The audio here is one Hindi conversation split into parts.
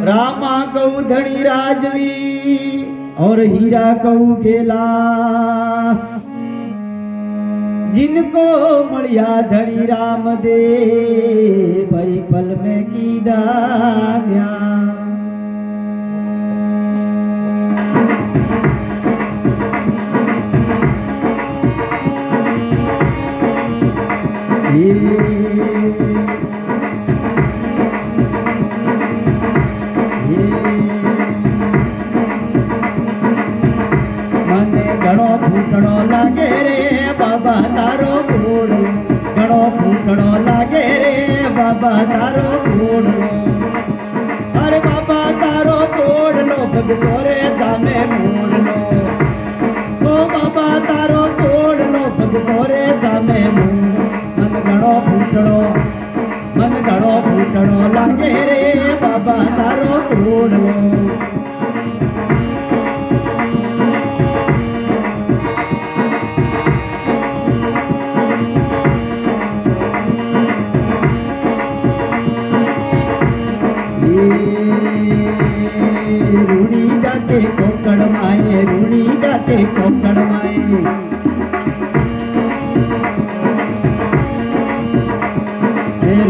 रामा कहू धनी राजवी और हीरा कहू केला जिनको मलिया धनी राम दे भाई पल में कीदा ध्यान મને ઘણો ફૂટણો લાગે રે બાબા તારો ઘોડો ઘણો ફૂટણો લાગે રે બાબા તારો ઘોડો અરે બાબા તારો ઘોડલો ભગતો રે સામે મોડલો ઓ બાબા તારો ઘોડલો ભગતો રે સામે મોડ મન ઘણો ફૂટણો લાગે રે બાબા તારો ઘોડલો रूड़ी जाके कोकड़ माए रूड़ी जाके कोकड़ माए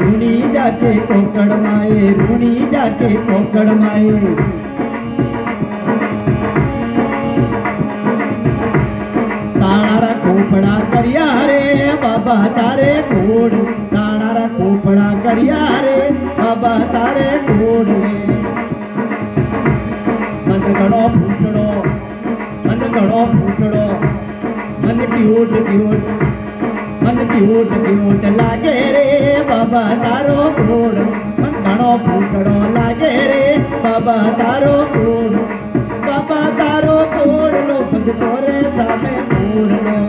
रूड़ी जाके कोकड़ माए रूड़ी जाके कोकड़ माए साणारा खोपड़ा करिया रे बाबा तारे घोड़ साणारा खोपड़ा करिया रे बाबा तारे घोड़ मन घणो फूटड़ो मन क्यूट लागे रे बाबा तारो घोड़ मन घणो फूटड़ो लागे रे बाबा तारो घोड़ बाबा तारो घोड़ लो भगतो रे सामे घोड़ लो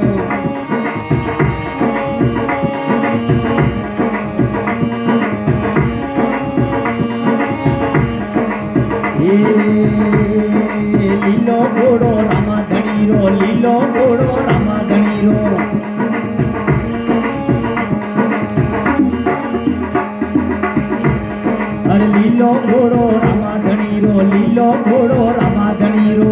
लीलो घोड़ो रामा धणीरो लीलो घोड़ो रामा धणीरो अरे लीलो घोड़ो रामा धणीरो लीलो घोड़ो रामा धणीरो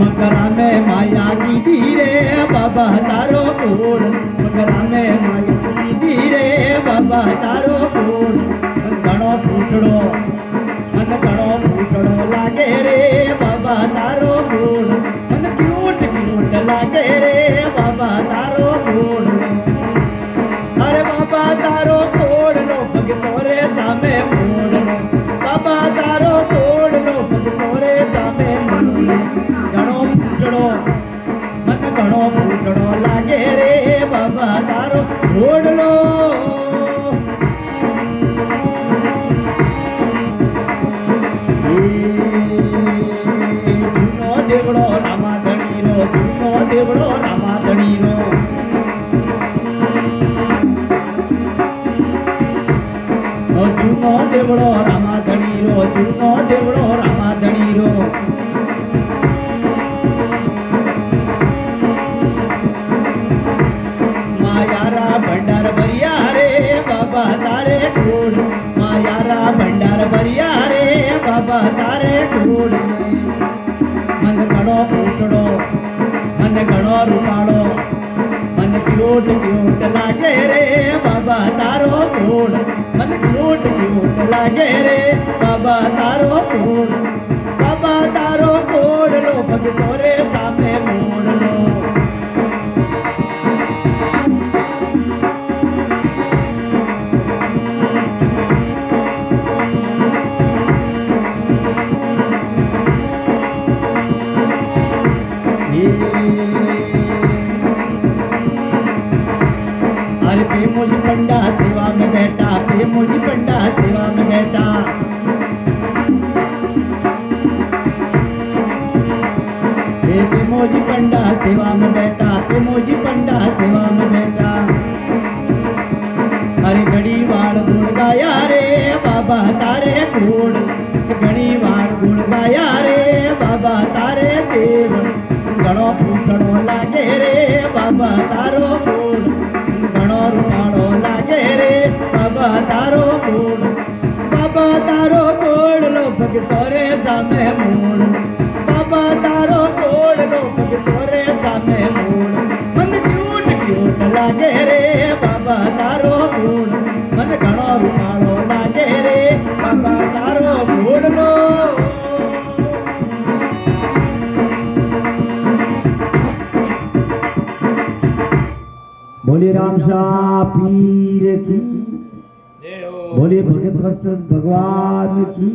मकरा में माया की धीरे बाबा तारो घोड़ मकरा में माया की धीरे बाबा तारो घोड़ मन घणो फूटड़ो लागे रे बाबा तारो घोड़ मन क्यूट लागे रे बाबा तारो घोड़ अरे बाबा तारो घोड़ लो भगतो रे सामे मोड़ लो बाबा तारो घोड़ लो भगतो रे सामे मोड़ लो घणो फूटड़ो लागे रे बाबा तारो घोड़ लो जूनो देवड़ो रामा धणीरो जूनो देवड़ो रामा धणीरो जूनो देवड़ो रामा धणीरो जूनो देवड़ो रामा धणीरो मायारा भंडार भरिया रे बाबा तारे घोड़ मायारा भंडार भरिया रे बाबा तारे घोड़ मन घणो फूटड़ो मन घणो रूपाड़ो मन क्यूट लागे रे बाबा तारो घोड़ मन क्यूट लागे रे बाबा तारो घोड़ बाबा तारो घोड़ लो भगतो रे सामे मोड़ लो अरे पे मुझ पंडा सेवा में बैठा पे मुझ पंडा सेवा में बैठा पे मोजी पंडा सेवा में बैठा पे मोजी पंडा सेवा में बैठा अरे घड़ी वाड़ गुण गाया रे बाबा तारे घोड़ घड़ी वाड़ गुण गाया रे बाबा तारे देव घणो फूटड़ो लागे रे बाबा બાબા તારો મૂળ ઘણો રૂપાળો લાગે રે બાબા તારો મૂળ બાબા તારો ગોળલો ભગતો રે સામે મૂળ બાબા તારો ગોળલો ભગતો રે સામે મૂળ મને ક્યુટ ક્યુટ લાગે રે બાબા તારો મૂળ મને ઘણો રૂપાળો લાગે રે બાબા તારો મૂળનો बोलिए राम शाह पीर की बोलिए भगत वत्सल भगवान की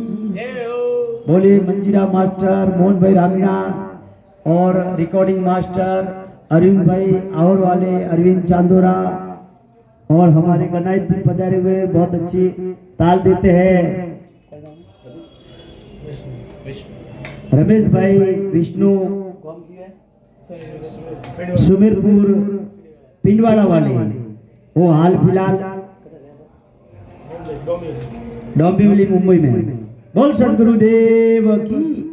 बोलिए मंजीरा मास्टर मोहन भाई रामीणा और रिकॉर्डिंग मास्टर अरविंद भाई और वाले अरविंद चांदोरा और हमारे गनाइत भी पधारे हुए बहुत अच्छी ताल देते हैं रमेश भाई विष्णु सुमेरपुर पिंडवाड़ा वाले वो हाल फिलहाल डोंबिवली मुंबई में बोल सदगुरुदेव की